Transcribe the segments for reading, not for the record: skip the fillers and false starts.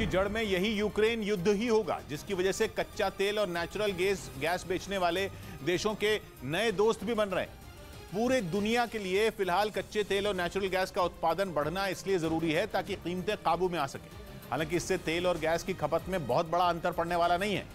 इसकी जड़ में यही यूक्रेन युद्ध ही होगा, जिसकी वजह से कच्चा तेल और नेचुरल गैस बेचने वाले देशों के नए दोस्त भी बन रहे हैं। पूरे दुनिया के लिए फिलहाल कच्चे तेल और नेचुरल गैस का उत्पादन बढ़ना इसलिए जरूरी है ताकि कीमतें काबू में आ सके। हालांकि इससे तेल और गैस की खपत में बहुत बड़ा अंतर पड़ने वाला नहीं है,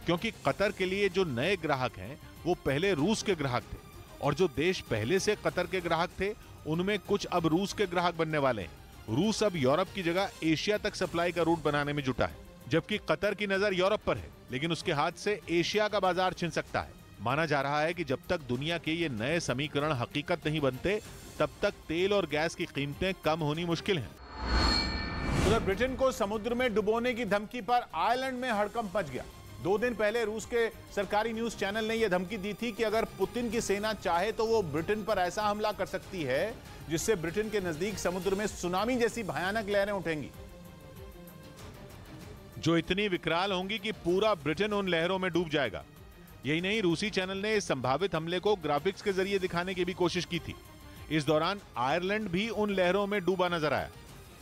क्योंकि कतर के लिए जो नए ग्राहक हैं वो पहले रूस के ग्राहक थे, और जो देश पहले से कतर के ग्राहक थे उनमें कुछ अब रूस के ग्राहक बनने वाले हैं। रूस अब यूरोप की जगह एशिया तक सप्लाई का रूट बनाने में जुटा है, जबकि कतर की नजर यूरोप पर है, लेकिन उसके हाथ से एशिया का बाजार छिन सकता है। माना जा रहा है कि जब तक दुनिया के ये नए समीकरण हकीकत नहीं बनते, तब तक तेल और गैस की कीमतें कम होनी मुश्किल हैं। उधर ब्रिटेन को समुद्र में डुबोने की धमकी पर आयरलैंड में हड़कंप मच गया। 2 दिन पहले रूस के सरकारी न्यूज चैनल ने यह धमकी दी थी कि अगर पुतिन की सेना चाहे तो वो ब्रिटेन पर ऐसा हमला कर सकती है जिससे ब्रिटेन के नजदीक समुद्र में सुनामी जैसी भयानक लहरें उठेंगी, जो इतनी विकराल होंगी कि पूरा ब्रिटेन उन लहरों में डूब जाएगा। यही नहीं, रूसी चैनल ने इस संभावित हमले को ग्राफिक्स के जरिए दिखाने की भी कोशिश की थी। इस दौरान आयरलैंड भी उन लहरों में डूबा नजर आया।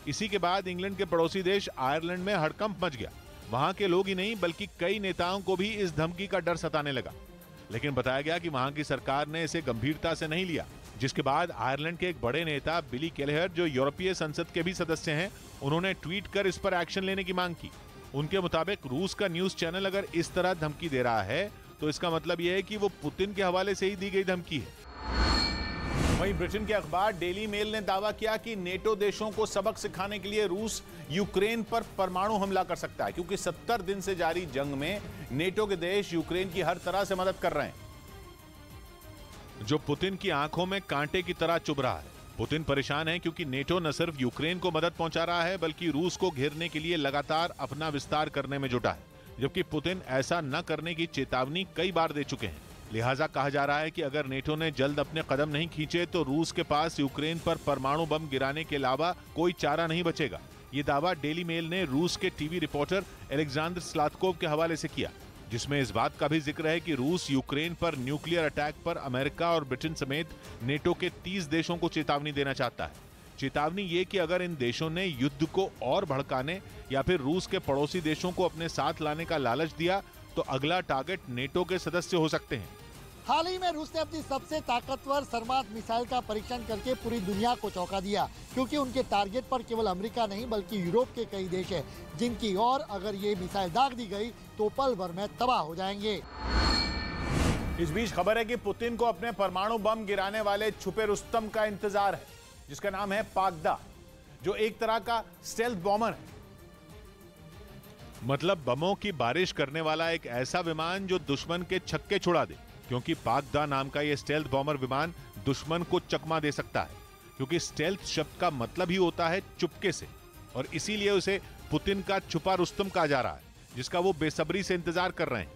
इसी के बाद इंग्लैंड के पड़ोसी देश आयरलैंड में हड़कंप मच गया। वहां के लोग ही नहीं बल्कि कई नेताओं को भी इस धमकी का डर सताने लगा, लेकिन बताया गया कि वहां की सरकार ने इसे गंभीरता से नहीं लिया। जिसके बाद आयरलैंड के एक बड़े नेता बिली केलेहर, जो यूरोपीय संसद के भी सदस्य हैं, उन्होंने ट्वीट कर इस पर एक्शन लेने की मांग की। उनके मुताबिक रूस का न्यूज चैनल अगर इस तरह धमकी दे रहा है तो इसका मतलब यह है कि वो पुतिन के हवाले से ही दी गई धमकी है। वहीं ब्रिटेन के अखबार डेली मेल ने दावा किया कि नेटो देशों को सबक सिखाने के लिए रूस यूक्रेन पर परमाणु हमला कर सकता है, क्योंकि 70 दिन से जारी जंग में नेटो के देश यूक्रेन की हर तरह से मदद कर रहे हैं, जो पुतिन की आंखों में कांटे की तरह चुभ रहा है। पुतिन परेशान है क्योंकि नेटो न सिर्फ यूक्रेन को मदद पहुंचा रहा है बल्कि रूस को घेरने के लिए लगातार अपना विस्तार करने में जुटा है, जबकि पुतिन ऐसा न करने की चेतावनी कई बार दे चुके हैं। लिहाजा कहा जा रहा है कि अगर नेटो ने जल्द अपने कदम नहीं खींचे तो रूस के पास यूक्रेन पर परमाणु बम गिराने के अलावा कोई चारा नहीं बचेगा। ये दावा डेली मेल ने रूस के टीवी रिपोर्टर एलेक्जेंडर स्लातकोव के हवाले से किया, जिसमें इस बात का भी जिक्र है कि रूस यूक्रेन पर न्यूक्लियर अटैक पर अमेरिका और ब्रिटेन समेत नेटो के 30 देशों को चेतावनी देना चाहता है। चेतावनी ये कि अगर इन देशों ने युद्ध को और भड़काने या फिर रूस के पड़ोसी देशों को अपने साथ लाने का लालच दिया तो अगला टारगेट नेटो के सदस्य हो सकते हैं। हाल ही में रूस ने अपनी सबसे ताकतवर सर्मात मिसाइल का परीक्षण करके पूरी दुनिया को चौंका दिया, क्योंकि उनके टारगेट पर केवल अमेरिका नहीं बल्कि यूरोप के कई देश हैं, जिनकी ओर अगर ये मिसाइल दाग दी गई तो पल भर में तबाह हो जाएंगे। इस बीच खबर है कि पुतिन को अपने परमाणु बम गिराने वाले छुपे रुस्तम का इंतजार है, जिसका नाम है पागदा, जो एक तरह का स्टेल्थ बॉमर है। मतलब बमों की बारिश करने वाला एक ऐसा विमान जो दुश्मन के छक्के छुड़ा दे, क्योंकि पागदा नाम का यह स्टेल्थ बॉमर विमान दुश्मन को चकमा दे सकता है, क्योंकि स्टेल्थ शब्द का मतलब ही होता है चुपके से, और इसीलिए उसे पुतिन का छुपा रुस्तम कहा जा रहा है, जिसका वो बेसब्री से इंतजार कर रहे हैं।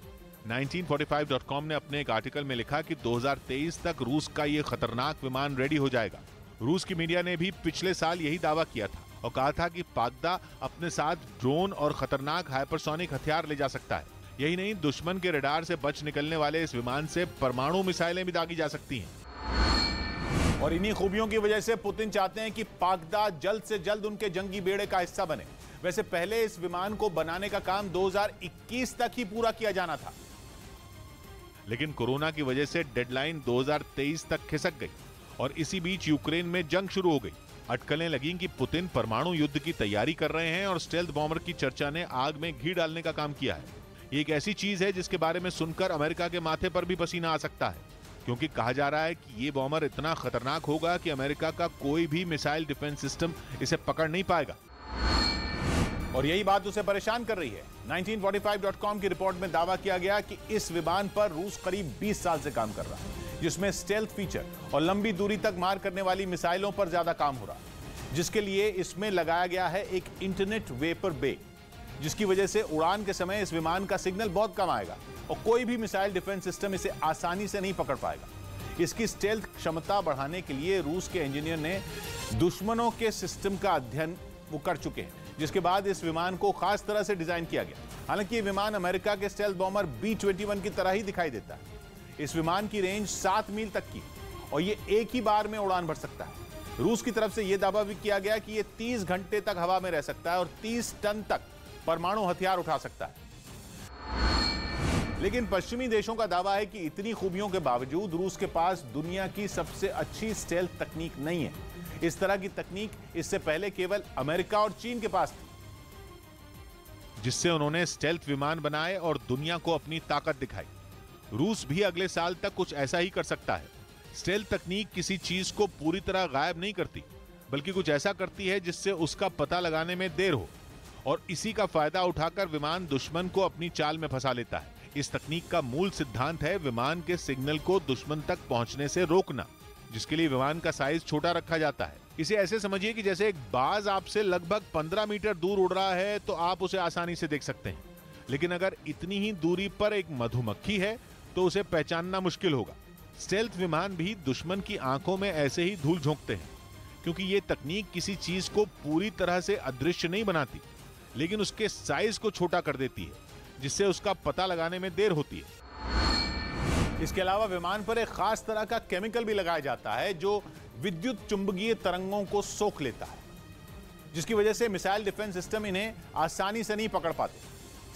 1945.com ने अपने एक आर्टिकल में लिखा कि 2023 तक रूस का यह खतरनाक विमान रेडी हो जाएगा। रूस की मीडिया ने भी पिछले साल यही दावा किया था और कहा था कि पागदा अपने साथ ड्रोन और खतरनाक हाइपरसोनिक हथियार ले जा सकता है। यही नहीं, दुश्मन के रडार से बच निकलने वाले इस विमान से परमाणु मिसाइलें भी दागी जा सकती हैं। और इन्हीं खूबियों की वजह से पुतिन चाहते हैं कि पागदा जल्द से जल्द उनके जंगी बेड़े का हिस्सा बने। वैसे पहले इस विमान को बनाने का काम 2021 तक ही पूरा किया जाना था, लेकिन कोरोना की वजह से डेडलाइन 2023 तक खिसक गई और इसी बीच यूक्रेन में जंग शुरू हो गई। अटकलें लगी कि पुतिन परमाणु युद्ध की तैयारी कर रहे हैं और स्टेल्थ बॉम्बर की चर्चा ने आग में घी डालने का काम किया है। ये एक ऐसी चीज है जिसके बारे में सुनकर अमेरिका के माथे पर भी पसीना आ सकता है, क्योंकि कहा जा रहा है कि ये बॉम्बर इतना खतरनाक होगा कि अमेरिका का कोई भी मिसाइल डिफेंस सिस्टम इसे पकड़ नहीं पाएगा। और यही बात उसे परेशान कर रही है। 1945.com की रिपोर्ट में दावा किया गया कि इस विमान पर रूस करीब 20 साल से काम कर रहा है, जिसमें स्टेल्थ फीचर और लंबी दूरी तक मार करने वाली मिसाइलों पर ज्यादा काम हो रहा है, जिसके लिए इसमें लगाया गया है एक इंटरनेट वेपर बे, जिसकी वजह से उड़ान के समय इस विमान का सिग्नल बहुत कम आएगा और कोई भी मिसाइल डिफेंस सिस्टम इसे आसानी से नहीं पकड़ पाएगा। इसकी स्टेल्थ क्षमता बढ़ाने के लिए रूस के इंजीनियर ने दुश्मनों के सिस्टम का अध्ययन वो कर चुके हैं, जिसके बाद इस विमान को खास तरह से डिजाइन किया गया। हालांकि ये विमान अमेरिका के स्टेल्थ बॉम्बर B-21 की तरह ही दिखाई देता है। इस विमान की रेंज 7 मील तक की और ये एक ही बार में उड़ान भर सकता है। रूस की तरफ से यह दावा भी किया गया कि यह 30 घंटे तक हवा में रह सकता है और 30 टन तक परमाणु हथियार उठा सकता है। लेकिन पश्चिमी देशों का दावा है कि इतनी खूबियों के बावजूद रूस के पास दुनिया की सबसे अच्छी स्टेल्थ तकनीक नहीं है। इस तरह की तकनीक इससे पहले केवल अमेरिका और चीन के पास थी, जिससे उन्होंने स्टेल्थ विमान बनाए और दुनिया को अपनी ताकत दिखाई। रूस भी अगले साल तक कुछ ऐसा ही कर सकता है। स्टेल्थ तकनीक किसी चीज को पूरी तरह गायब नहीं करती, बल्कि कुछ ऐसा करती है जिससे उसका पता लगाने में देर हो, और इसी का फायदा उठाकर विमान दुश्मन को अपनी चाल में फंसा लेता है। इस तकनीक का मूल सिद्धांत है विमान के सिग्नल को दुश्मन तक पहुंचने से रोकना, जिसके लिए विमान का साइज छोटा रखा जाता है। इसे ऐसे समझिए कि जैसे एक बाज आपसे लगभग 15 मीटर दूर उड़ रहा है तो आप उसे आसानी से देख सकते हैं, लेकिन अगर इतनी ही दूरी पर एक मधुमक्खी है तो उसे पहचानना मुश्किल होगा। स्टेल्थ विमान भी दुश्मन की आंखों में ऐसे ही धूल झोंकते हैं, क्योंकि ये तकनीक किसी चीज को पूरी तरह से अदृश्य नहीं बनाती, लेकिन उसके साइज को छोटा कर देती है, जिससे उसका पता लगाने में देर होती है। इसके अलावा विमान पर एक खास तरह का केमिकल भी लगाया जाता है जो विद्युत चुंबकीय तरंगों को सोख लेता है, जिसकी वजह से मिसाइल डिफेंस सिस्टम इन्हें आसानी से नहीं पकड़ पाते।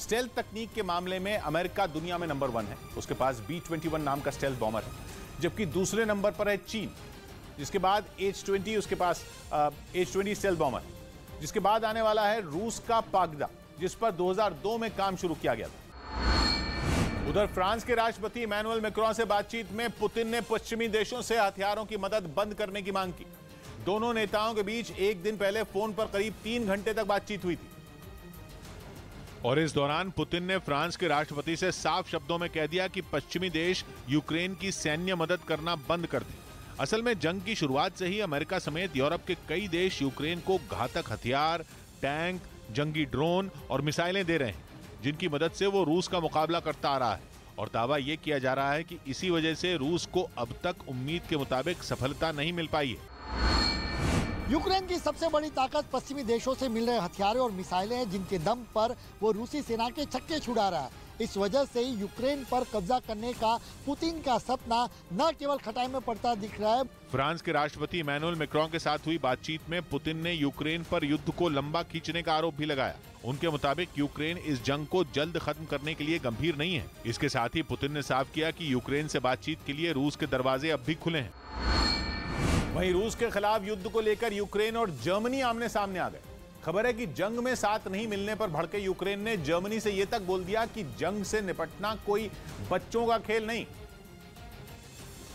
स्टेल्थ तकनीक के मामले में अमेरिका दुनिया में नंबर 1 है। उसके पास B-21 नाम का स्टेल्थ बॉम्बर है, जबकि दूसरे नंबर पर है चीन, जिसके बाद H-20 उसके पास H-20 स्टेल्थ बॉम्बर है। जिसके बाद आने वाला है रूस का पागदा, जिस पर 2002 में काम शुरू किया गया था। उधर फ्रांस के राष्ट्रपति इमैनुअल मैक्रों से बातचीत में पुतिन ने पश्चिमी देशों से हथियारों की मदद बंद करने की मांग की। दोनों नेताओं के बीच एक दिन पहले फोन पर करीब 3 घंटे तक बातचीत हुई थी। और इस दौरान पुतिन ने फ्रांस के राष्ट्रपति से साफ शब्दों में कह दिया कि पश्चिमी देश यूक्रेन की सैन्य मदद करना बंद कर दें। असल में जंग की शुरुआत से ही अमेरिका समेत यूरोप के कई देश यूक्रेन को घातक हथियार, टैंक, जंगी ड्रोन और मिसाइलें दे रहे हैं, जिनकी मदद से वो रूस का मुकाबला करता आ रहा है। और दावा यह किया जा रहा है कि इसी वजह से रूस को अब तक उम्मीद के मुताबिक सफलता नहीं मिल पाई है। यूक्रेन की सबसे बड़ी ताकत पश्चिमी देशों से मिल रहे हथियारों और मिसाइलें हैं, जिनके दम पर वो रूसी सेना के छक्के छुड़ा रहा है। इस वजह से ही यूक्रेन पर कब्जा करने का पुतिन का सपना न केवल खटाई में पड़ता दिख रहा है। फ्रांस के राष्ट्रपति इमैनुअल मैक्रों के साथ हुई बातचीत में पुतिन ने यूक्रेन पर युद्ध को लंबा खींचने का आरोप भी लगाया। उनके मुताबिक यूक्रेन इस जंग को जल्द खत्म करने के लिए गंभीर नहीं है। इसके साथ ही पुतिन ने साफ किया कि यूक्रेन से बातचीत के लिए रूस के दरवाजे अब भी खुले हैं। वहीं रूस के खिलाफ युद्ध को लेकर यूक्रेन और जर्मनी आमने सामने आ गए। खबर है कि जंग में साथ नहीं मिलने पर भड़के यूक्रेन ने जर्मनी से यह तक बोल दिया कि जंग से निपटना कोई बच्चों का खेल नहीं।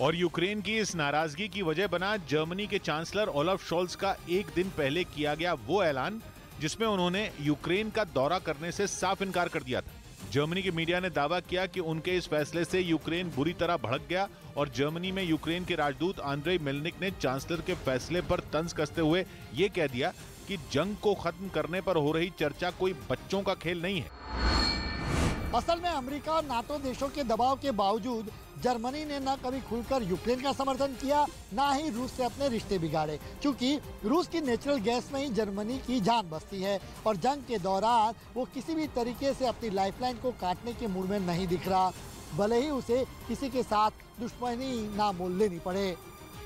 और यूक्रेन की इस नाराजगी की वजह बना जर्मनी के चांसलर ओलाफ शोल्ज का एक दिन पहले किया गया वो ऐलान, जिसमें उन्होंने यूक्रेन का दौरा करने से साफ इनकार कर दिया था। जर्मनी के मीडिया ने दावा किया कि उनके इस फैसले से यूक्रेन बुरी तरह भड़क गया, और जर्मनी में यूक्रेन के राजदूत आंद्रे मेलनिक ने चांसलर के फैसले पर तंज कसते हुए ये कह दिया कि जंग को खत्म करने पर हो रही चर्चा कोई बच्चों का खेल नहीं है। असल में अमेरिका और नाटो देशों के दबाव के बावजूद जर्मनी ने न कभी खुलकर यूक्रेन का समर्थन किया, न ही रूस से अपने रिश्ते बिगाड़े, क्योंकि रूस की नेचुरल गैस में ही जर्मनी की जान बसती है और जंग के दौरान वो किसी भी तरीके से अपनी लाइफलाइन को काटने के मूड में नहीं दिख रहा, भले ही उसे किसी के साथ दुश्मनी ना मोल लेनी पड़े।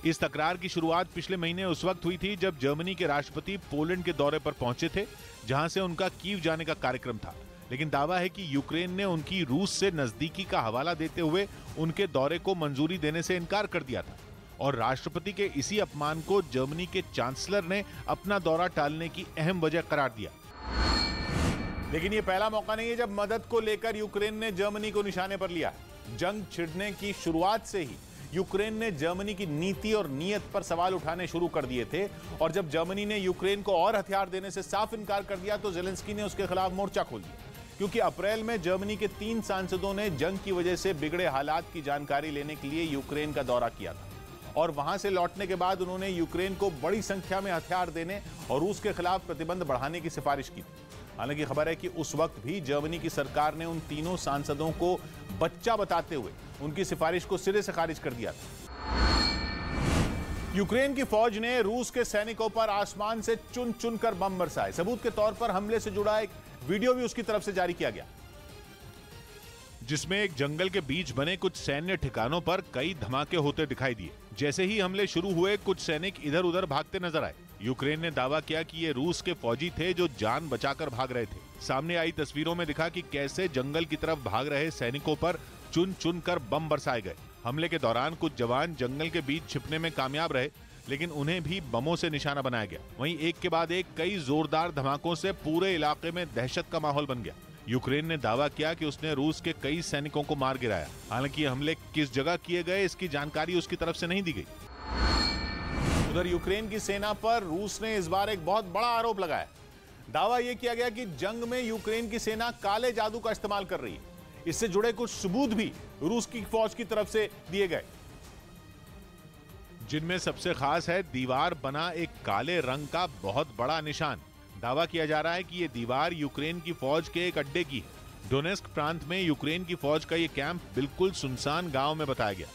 इस तकरार की शुरुआत पिछले महीने उस वक्त हुई थी जब जर्मनी के राष्ट्रपति पोलैंड के दौरे पर पहुंचे थे, जहां से उनका कीव जाने का कार्यक्रम था। लेकिन दावा है कि यूक्रेन ने उनकी रूस से नजदीकी का हवाला देते हुए उनके दौरे को मंजूरी देने से इनकार कर दिया था, और राष्ट्रपति के इसी अपमान को जर्मनी के चांसलर ने अपना दौरा टालने की अहम वजह करार दिया। लेकिन ये पहला मौका नहीं है जब मदद को लेकर यूक्रेन ने जर्मनी को निशाने पर लिया। जंग छिड़ने की शुरुआत से ही यूक्रेन ने जर्मनी की नीति और नीयत पर सवाल उठाने शुरू कर दिए थे, और जब जर्मनी ने यूक्रेन को और हथियार देने से साफ इनकार कर दिया तो ज़ेलेंस्की ने उसके खिलाफ मोर्चा खोल दिया, क्योंकि अप्रैल में जर्मनी के 3 सांसदों ने जंग की वजह से बिगड़े हालात की जानकारी लेने के लिए यूक्रेन का दौरा किया था, और वहां से लौटने के बाद उन्होंने यूक्रेन को बड़ी संख्या में हथियार देने और रूस के खिलाफ प्रतिबंध बढ़ाने की सिफारिश की थी। हालांकि खबर है कि उस वक्त भी जर्मनी की सरकार ने उन तीनों सांसदों को बच्चा बताते हुए उनकी सिफारिश को सिरे से खारिज कर दिया था। यूक्रेन की फौज ने रूस के सैनिकों पर आसमान से चुन चुन कर बम बरसाए। सबूत के तौर पर हमले से जुड़ा एक वीडियो भी उसकी तरफ से जारी किया गया। जिसमें एक जंगल के बीच बने कुछ सैन्य ठिकानों पर कई धमाके होते दिखाई दिए। जैसे ही हमले शुरू हुए, कुछ सैनिक इधर उधर भागते नजर आए। यूक्रेन ने दावा किया कि ये रूस के फौजी थे जो जान बचाकर भाग रहे थे। सामने आई तस्वीरों में दिखा कि कैसे जंगल की तरफ भाग रहे सैनिकों पर चुन चुन कर बम बरसाए गए। हमले के दौरान कुछ जवान जंगल के बीच छिपने में कामयाब रहे, लेकिन उन्हें भी बमों से निशाना बनाया गया। वहीं एक के बाद एक कई जोरदार धमाकों से पूरे इलाके में दहशत का माहौल बन गया। यूक्रेन ने दावा किया कि उसने रूस के कई सैनिकों को मार गिराया। हालांकि हमले किस जगह किए गए, इसकी जानकारी उसकी तरफ से नहीं दी गई। उधर यूक्रेन की सेना पर रूस ने इस बार एक बहुत बड़ा आरोप लगाया। दावा यह किया गया कि जंग में यूक्रेन की सेना काले जादू का इस्तेमाल कर रही है। इससे जुड़े कुछ सबूत भी रूस की फौज की तरफ से दिए गए, जिनमें सबसे खास है दीवार बना एक काले रंग का बहुत बड़ा निशान। दावा किया जा रहा है कि यह दीवार यूक्रेन की फौज के एक अड्डे की है। डोनेस्क प्रांत में यूक्रेन की फौज का यह कैंप बिल्कुल सुनसान गांव में बताया गया।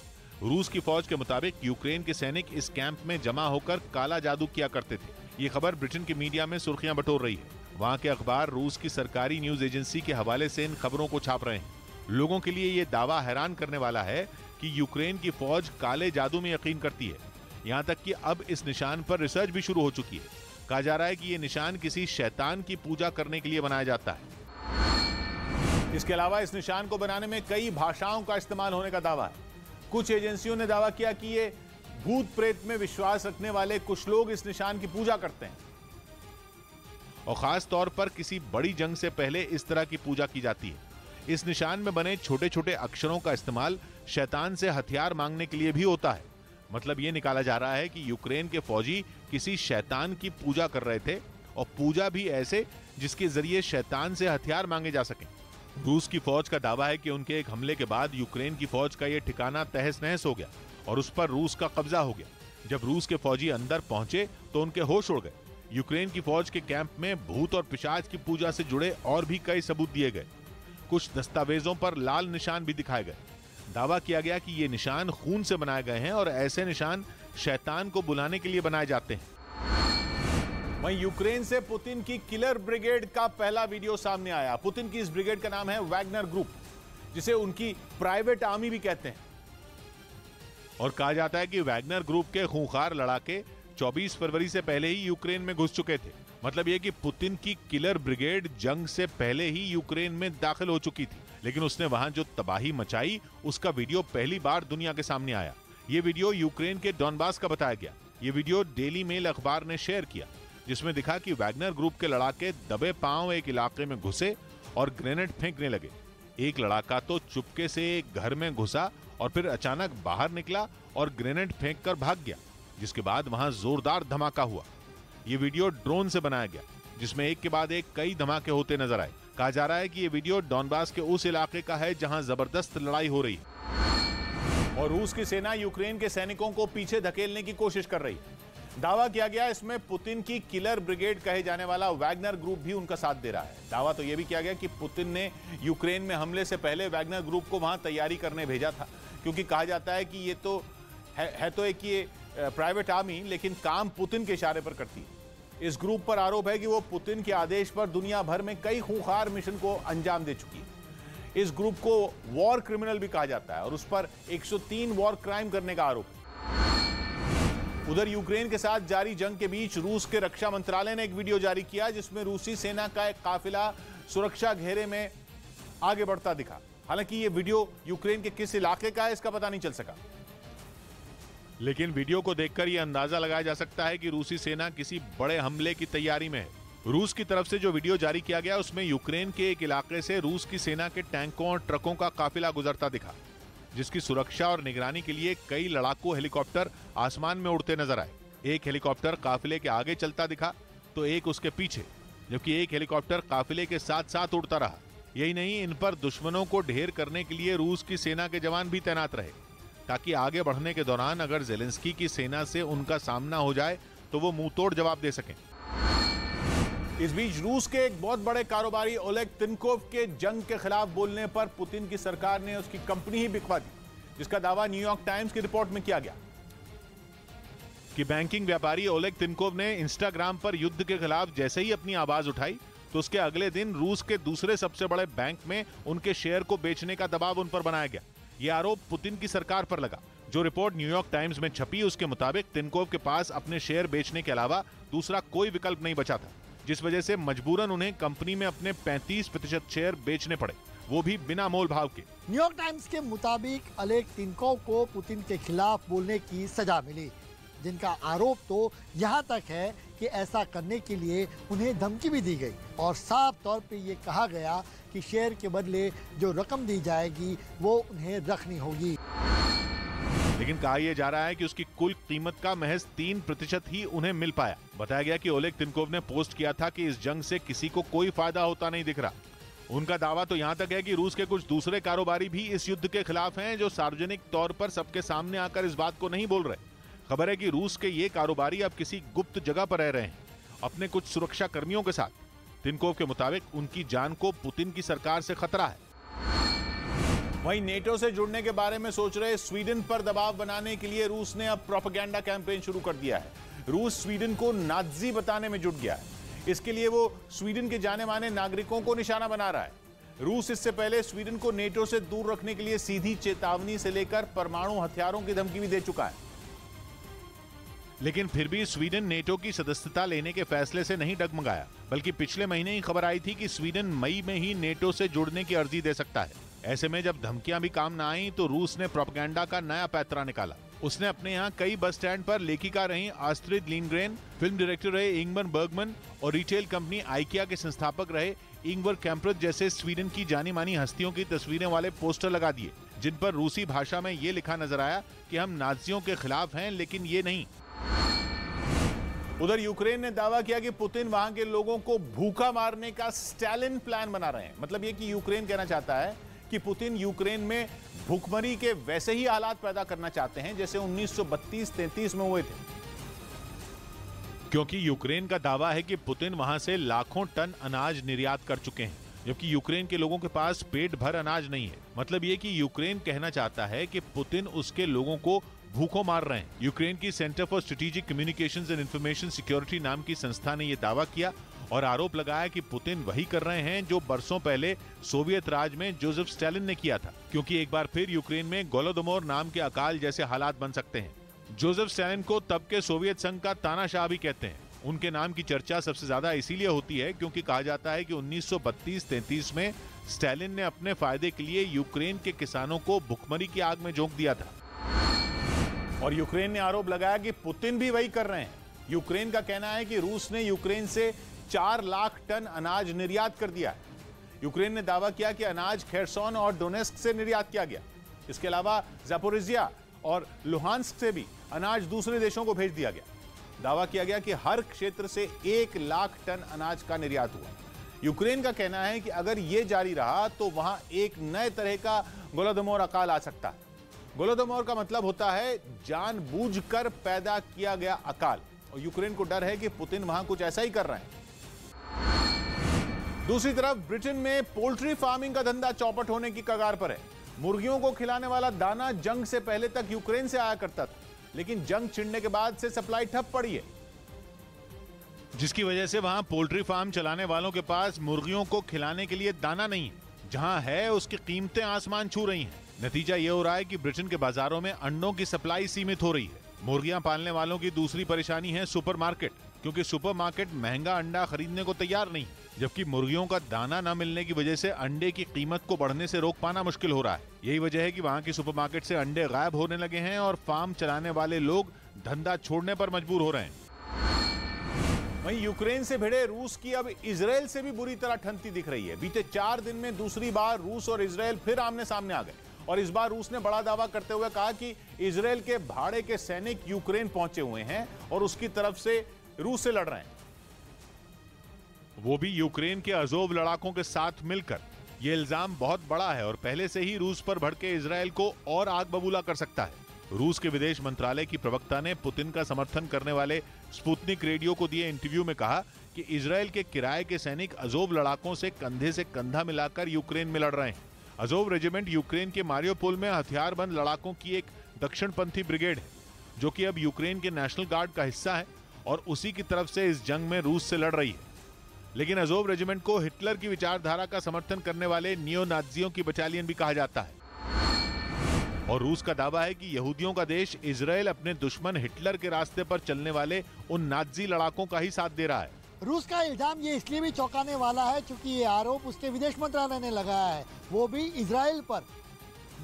रूस की फौज के मुताबिक यूक्रेन के सैनिक इस कैंप में जमा होकर काला जादू किया करते थे। ये खबर ब्रिटेन की मीडिया में सुर्खियां बटोर रही है। वहां के अखबार रूस की सरकारी न्यूज एजेंसी के हवाले से इन खबरों को छाप रहे हैं। लोगों के लिए ये दावा हैरान करने वाला है कि यूक्रेन की फौज काले जादू में यकीन करती है। यहाँ तक कि अब इस निशान पर रिसर्च भी शुरू हो चुकी है। कहा जा रहा है कि ये निशान किसी शैतान की पूजा करने के लिए बनाया जाता है। इसके अलावा इस निशान को बनाने में कई भाषाओं का इस्तेमाल होने का दावा है। कुछ एजेंसियों ने दावा किया कि ये भूत प्रेत में विश्वास रखने वाले कुछ लोग इस निशान की पूजा करते हैं और खास तौर पर किसी बड़ी जंग से पहले इस तरह की पूजा की जाती है। इस निशान में बने छोटे छोटे अक्षरों का इस्तेमाल शैतान से हथियार मांगने के लिए भी होता है। मतलब ये निकाला जा रहा है कि यूक्रेन के फौजी किसी शैतान की पूजा कर रहे थे, और पूजा भी ऐसे जिसके जरिए शैतान से हथियार मांगे जा सकें। रूस की फौज का दावा है कि उनके एक हमले के बाद यूक्रेन की फौज का यह ठिकाना तहस नहस हो गया और उस पर रूस का कब्जा हो गया। जब रूस के फौजी अंदर पहुंचे तो उनके होश उड़ गए। यूक्रेन की फौज के कैंप में भूत और पिशाच की पूजा से जुड़े और भी कई सबूत दिए गए। कुछ दस्तावेजों पर लाल निशान भी दिखाए गए। दावा किया गया कि ये निशान खून से बनाए गए हैं और ऐसे निशान शैतान को बुलाने के लिए बनाए जाते हैं। वहीं यूक्रेन से पुतिन की किलर ब्रिगेड का पहला वीडियो सामने आया। पुतिन की इस ब्रिगेड का नाम है वैगनर ग्रुप, जिसे उनकी प्राइवेट आर्मी भी कहते हैं। और कहा जाता है कि वैगनर ग्रुप के खूंखार लड़ाके 24 फरवरी से पहले ही यूक्रेन में घुस चुके थे। मतलब यह कि पुतिन की किलर ब्रिगेड जंग से पहले ही यूक्रेन में दाखिल हो चुकी थी, लेकिन उसने वहां जो तबाही मचाई उसका वीडियो पहली बार दुनिया के सामने आया। यह वीडियो यूक्रेन के डॉनबास का बताया गया। यह वीडियो डेली मेल अखबार ने शेयर किया, जिसमें दिखा कि वैगनर ग्रुप के लड़ाके दबे पांव एक इलाके में घुसे और ग्रेनेड फेंकने लगे। एक लड़ाका तो चुपके से एक घर में घुसा और फिर अचानक बाहर निकला और ग्रेनेड फेंककर भाग गया, जिसके बाद वहां जोरदार धमाका हुआ। यह वीडियो ड्रोन से बनाया गया, जिसमें एक के बाद एक कई धमाके होते नजर आए। कहा जा रहा है कि यह वीडियो डॉनबास के उस इलाके का है जहां जबरदस्त लड़ाई हो रही है और रूस की सेना यूक्रेन के सैनिकों को पीछे धकेलने की कोशिश कर रही है। दावा किया गया इसमें पुतिन की किलर ब्रिगेड कहे जाने वाला वैगनर ग्रुप भी उनका साथ दे रहा है। दावा तो यह भी किया गया कि पुतिन ने यूक्रेन में हमले से पहले वैगनर ग्रुप को वहां तैयारी करने भेजा था, क्योंकि कहा जाता है कि ये तो है तो एक ये प्राइवेट आर्मी, लेकिन काम पुतिन के इशारे पर करती है। इस ग्रुप पर आरोप है कि वो पुतिन के आदेश पर दुनिया भर में कई खूंखार मिशन को अंजाम दे चुकी है। इस ग्रुप को वॉर क्रिमिनल भी कहा जाता है और उस पर 103 वॉर क्राइम करने का आरोप है। उधर यूक्रेन के साथ जारी जंग के बीच रूस के रक्षा मंत्रालय ने एक वीडियो जारी किया, जिसमें रूसी सेना का एक काफिला सुरक्षा घेरे में आगे बढ़ता दिखा। हालांकि यह वीडियो यूक्रेन के किस इलाके का है इसका पता नहीं चल सका, लेकिन वीडियो को देखकर यह अंदाजा लगाया जा सकता है कि रूसी सेना किसी बड़े हमले की तैयारी में है। रूस की तरफ से जो वीडियो जारी किया गया उसमें यूक्रेन के एक इलाके से रूस की सेना के टैंकों और ट्रकों का काफिला गुजरता दिखा, जिसकी सुरक्षा और निगरानी के लिए कई लड़ाकू हेलीकॉप्टर आसमान में उड़ते नजर आए। एक हेलीकॉप्टर काफिले के आगे चलता दिखा तो एक उसके पीछे, जबकि एक हेलीकॉप्टर काफिले के साथ साथ उड़ता रहा। यही नहीं, इन पर दुश्मनों को ढेर करने के लिए रूस की सेना के जवान भी तैनात रहे, ताकि आगे बढ़ने के दौरान अगर जेलेंस्की की सेना से उनका सामना हो जाए तो वो मुंहतोड़ जवाब दे सकें। इस बीच रूस के एक बहुत बड़े कारोबारी ओलेग तिनकोव के जंग के खिलाफ बोलने पर पुतिन की सरकार ने उसकी कंपनी ही बिकवा दी, जिसका दावा न्यूयॉर्क टाइम्स की रिपोर्ट में किया गया कि बैंकिंग व्यापारी ओलेग तिनकोव ने इंस्टाग्राम पर युद्ध के खिलाफ जैसे ही अपनी आवाज उठाई तो उसके अगले दिन रूस के दूसरे सबसे बड़े बैंक में उनके शेयर को बेचने का दबाव उन पर बनाया गया। ये आरोप पुतिन की सरकार पर लगा। जो रिपोर्ट न्यूयॉर्क टाइम्स में छपी उसके मुताबिक तिनकोव के पास अपने शेयर बेचने के अलावा दूसरा कोई विकल्प नहीं बचा था, जिस वजह से मजबूरन उन्हें कंपनी में अपने 35% शेयर बेचने पड़े, वो भी बिना मोल भाव के। न्यूयॉर्क टाइम्स के मुताबिक ओलेग तिनकोव को पुतिन के खिलाफ बोलने की सजा मिली, जिनका आरोप तो यहाँ तक है कि ऐसा करने के लिए उन्हें धमकी भी दी गई और साफ तौर पे ये कहा गया कि शेयर के बदले जो रकम दी जाएगी वो उन्हें रखनी होगी। लेकिन कहा यह जा रहा है कि उसकी कुल कीमत का महज 3% ही उन्हें मिल पाया। बताया गया कि ओलेग तिनकोव ने पोस्ट किया था कि इस जंग से किसी को कोई फायदा होता नहीं दिख रहा। उनका दावा तो यहाँ तक है कि रूस के कुछ दूसरे कारोबारी भी इस युद्ध के खिलाफ हैं, जो सार्वजनिक तौर पर सबके सामने आकर इस बात को नहीं बोल रहे। खबर है कि रूस के ये कारोबारी अब किसी गुप्त जगह पर रह रहे हैं, अपने कुछ सुरक्षा कर्मियों के साथ। तिनकोव के मुताबिक उनकी जान को पुतिन की सरकार से खतरा है। वहीं नेटो से जुड़ने के बारे में सोच रहे स्वीडन पर दबाव बनाने के लिए रूस ने अब प्रोपेगेंडा कैंपेन शुरू कर दिया है। रूस स्वीडन को नाज़ी बताने में जुट गया है। इसके लिए वो स्वीडन के जाने माने नागरिकों को निशाना बना रहा है। रूस इससे पहले स्वीडन को नेटो से दूर रखने के लिए सीधी चेतावनी से लेकर परमाणु हथियारों की धमकी भी दे चुका है। लेकिन फिर भी स्वीडन नेटो की सदस्यता लेने के फैसले से नहीं डगमगाया, बल्कि पिछले महीने ही खबर आई थी कि स्वीडन मई में ही नेटो से जुड़ने की अर्जी दे सकता है। ऐसे में जब धमकियां भी काम न आई तो रूस ने प्रोपेगेंडा का नया पैतरा निकाला। उसने अपने यहाँ कई बस स्टैंड पर लेखिका रही आस्ट्रिड लिंडग्रेन, फिल्म डायरेक्टर रहे इंगमर बर्गमन और रिटेल कंपनी आइकिया के संस्थापक रहे इंगवर कैम्प्रट जैसे स्वीडन की जानी मानी हस्तियों की तस्वीरें वाले पोस्टर लगा दिए, जिन पर रूसी भाषा में ये लिखा नजर आया कि हम नाजियों के खिलाफ हैं, लेकिन ये नहीं। उधर यूक्रेन ने दावा किया कि पुतिन वहां के लोगों को भूखा मारने का स्टालिन प्लान बना रहे हैं। मतलब ये कि यूक्रेन कहना चाहता है कि पुतिन यूक्रेन में भूखमरी के वैसे ही हालात पैदा करना चाहते हैं जैसे 1932-33 में हुए थे। क्योंकि यूक्रेन का दावा है कि पुतिन वहां से लाखों टन अनाज निर्यात कर चुके हैं, जबकि यूक्रेन के लोगों के पास पेट भर अनाज नहीं है। मतलब ये कि यूक्रेन कहना चाहता है कि पुतिन उसके लोगों को भूखों मार रहे हैं। यूक्रेन की centre for strategic communications and information security नाम की संस्था ने यह दावा किया और आरोप लगाया कि पुतिन वही कर रहे हैं जो बरसों पहले सोवियत राज में जोसेफ स्टालिन ने किया था, क्योंकि एक बार फिर यूक्रेन में गोलोदोमोर नाम के अकाल जैसे हालात बन सकते हैं। जोसेफ स्टालिन को तब के सोवियत संघ का तानाशाह भी कहते हैं। उनके नाम की चर्चा सबसे ज्यादा इसीलिए होती है क्योंकि कहा जाता है कि 1932-33 में स्टालिन ने अपने फायदे के लिए यूक्रेन के किसानों को भुखमरी की आग में झोंक दिया था। और यूक्रेन ने आरोप लगाया कि पुतिन भी वही कर रहे हैं। यूक्रेन का कहना है कि रूस ने यूक्रेन से 4 लाख टन अनाज निर्यात कर दिया है। यूक्रेन ने दावा किया कि अनाज खेरसोन और डोनेस्क से निर्यात किया गया। इसके अलावा ज़ापोरिजिया और लुहांस्क से भी अनाज दूसरे देशों को भेज दिया गया। दावा किया गया कि हर क्षेत्र से 1 लाख टन अनाज का निर्यात हुआ। यूक्रेन का कहना है कि अगर यह जारी रहा तो वहां एक नए तरह का गोलोदोमोर अकाल आ सकता है। गोलोदोमोर का मतलब होता है जानबूझकर पैदा किया गया अकाल, और यूक्रेन को डर है कि पुतिन वहां कुछ ऐसा ही कर रहे हैं। दूसरी तरफ ब्रिटेन में पोल्ट्री फार्मिंग का धंधा चौपट होने की कगार पर है। मुर्गियों को खिलाने वाला दाना जंग से पहले तक यूक्रेन से आया करता था, लेकिन जंग छिड़ने के बाद से सप्लाई ठप पड़ी है, जिसकी वजह से वहां पोल्ट्री फार्म चलाने वालों के पास मुर्गियों को खिलाने के लिए दाना नहीं है। जहां है उसकी कीमतें आसमान छू रही हैं। नतीजा यह हो रहा है कि ब्रिटेन के बाजारों में अंडों की सप्लाई सीमित हो रही है। मुर्गियां पालने वालों की दूसरी परेशानी है सुपरमार्केट, क्योंकि सुपरमार्केट महंगा अंडा खरीदने को तैयार नहीं, जबकि मुर्गियों का दाना न मिलने की वजह से अंडे की कीमत को बढ़ने से रोक पाना मुश्किल हो रहा है। यही वजह है कि वहां की सुपरमार्केट से अंडे गायब होने लगे हैं और फार्म चलाने वाले लोग धंधा छोड़ने पर मजबूर हो रहे हैं। वहीं यूक्रेन से भिड़े रूस की अब इजराइल से भी बुरी तरह ठनती दिख रही है। बीते 4 दिन में दूसरी बार रूस और इजराइल फिर आमने सामने आ गए, और इस बार रूस ने बड़ा दावा करते हुए कहा कि इजराइल के भाड़े के सैनिक यूक्रेन पहुंचे हुए हैं और उसकी तरफ से रूस से लड़ रहे हैं, वो भी यूक्रेन के अजोव लड़ाकों के साथ मिलकर। यह इल्जाम बहुत बड़ा है और पहले से ही रूस पर भड़के इजराइल को और आग बबूला कर सकता है। रूस के विदेश मंत्रालय की प्रवक्ता ने पुतिन का समर्थन करने वाले स्पुतनिक रेडियो को दिए इंटरव्यू में कहा कि इजराइल के किराए के सैनिक अजोव लड़ाकों से कंधे से कंधा मिलाकर यूक्रेन में लड़ रहे हैं। अजोव रेजिमेंट यूक्रेन के मारियोपोल में हथियारबंद लड़ाकों की एक दक्षिणपंथी ब्रिगेड है, जो कि अब यूक्रेन के नेशनल गार्ड का हिस्सा है और उसी की तरफ से इस जंग में रूस से लड़ रही है। लेकिन अजोव रेजिमेंट को हिटलर की विचारधारा का समर्थन करने वाले नियो नाजियों की बटालियन भी कहा जाता है। और रूस का दावा है कि यहूदियों का देश इजराइल अपने दुश्मन हिटलर के रास्ते पर चलने वाले उन नाजी लड़ाकों का ही साथ दे रहा है। रूस का इल्जाम ये इसलिए भी चौंकाने वाला है क्योंकि ये आरोप उसके विदेश मंत्रालय ने लगाया है, वो भी इजराइल पर।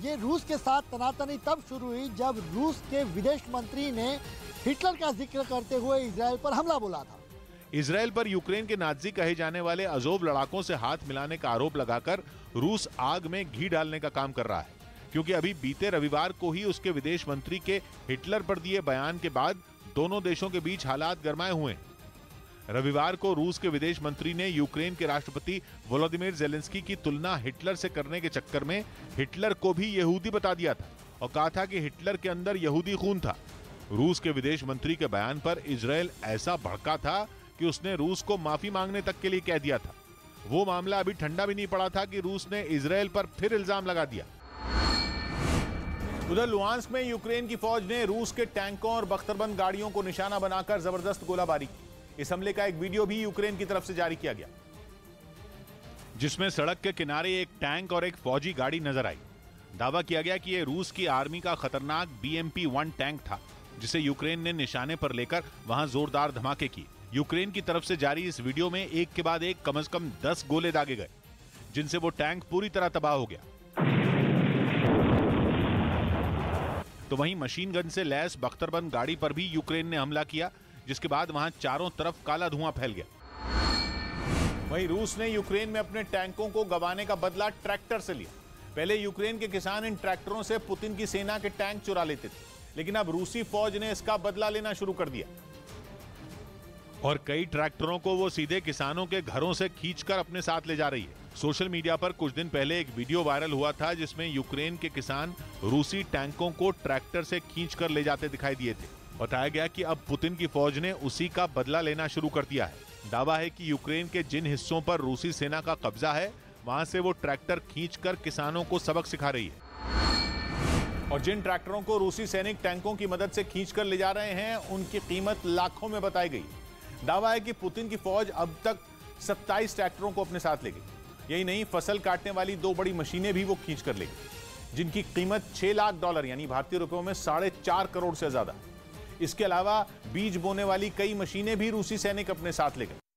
ये रूस के साथ तनातनी तब शुरू हुई जब रूस के विदेश मंत्री ने हिटलर का जिक्र करते हुए इजराइल पर हमला बोला था। इजराइल पर यूक्रेन के नाजी कहे जाने वाले अजोव लड़ाकों से हाथ मिलाने का आरोप लगाकर रूस आग में घी डालने का काम कर रहा है, क्योंकि अभी बीते रविवार को ही उसके विदेश मंत्री के हिटलर पर दिए बयान के बाद दोनों देशों के बीच हालात गरमाए हुए हैं। रविवार को रूस के विदेश मंत्री ने यूक्रेन के राष्ट्रपति वोलोदिमीर ज़ेलेंस्की की तुलना हिटलर से करने के चक्कर में हिटलर को भी यहूदी बता दिया था और कहा था कि हिटलर के अंदर यहूदी खून था। रूस के विदेश मंत्री के बयान पर इजराइल ऐसा भड़का था कि उसने रूस को माफी मांगने तक के लिए कह दिया था। वो मामला अभी ठंडा भी नहीं पड़ा था कि रूस ने इजराइल पर फिर इल्जाम लगा दिया। उधर लुहांस्क में यूक्रेन की फौज ने रूस के टैंकों और बख्तरबंद गाड़ियों को निशाना बनाकर जबरदस्त गोलाबारी की। इस हमले का एक वीडियो भी यूक्रेन की तरफ से जारी किया गया, जिसमें सड़क के किनारे एक टैंक और एक फौजी गाड़ी नजर आई। दावा किया गया कि यह रूस की आर्मी का खतरनाक BMP-1 टैंक था, जिसे यूक्रेन ने निशाने पर लेकर वहां जोरदार धमाके किए। यूक्रेन की तरफ से जारी इस वीडियो में एक के बाद एक कम से कम 10 गोले दागे गए, जिनसे वो टैंक पूरी तरह तबाह हो गया। तो वहीं मशीन गन से लैस बख्तरबंद गाड़ी पर भी यूक्रेन ने हमला किया, जिसके बाद वहां चारों तरफ काला धुआं फैल गया। वहीं रूस ने यूक्रेन में अपने टैंकों को गंवाने का बदला ट्रैक्टर से लिया। पहले यूक्रेन के किसान इन ट्रैक्टरों से पुतिन की सेना के टैंक चुरा लेते थे, लेकिन अब रूसी फौज ने इसका बदला लेना शुरू कर दिया और कई ट्रैक्टरों को वो सीधे किसानों के घरों से खींचकर अपने साथ ले जा रही है। सोशल मीडिया पर कुछ दिन पहले एक वीडियो वायरल हुआ था, जिसमें यूक्रेन के किसान रूसी टैंकों को ट्रैक्टर से खींचकर ले जाते दिखाई दिए थे। बताया गया कि अब पुतिन की फौज ने उसी का बदला लेना शुरू कर दिया है। दावा है कि यूक्रेन के जिन हिस्सों पर रूसी सेना का कब्जा है, वहां से वो ट्रैक्टर खींचकर किसानों को सबक सिखा रही है। और जिन ट्रैक्टरों को रूसी सैनिक टैंकों की मदद से खींचकर ले जा रहे हैं, उनकी कीमत लाखों में बताई गई। दावा है कि पुतिन की फौज अब तक 27 ट्रैक्टरों को अपने साथ ले गई। यही नहीं, फसल काटने वाली 2 बड़ी मशीनें भी वो खींच कर ले गई, जिनकी कीमत $6 लाख यानी भारतीय रुपयों में 4.5 करोड़ से ज्यादा। इसके अलावा बीज बोने वाली कई मशीनें भी रूसी सैनिक अपने साथ ले गए।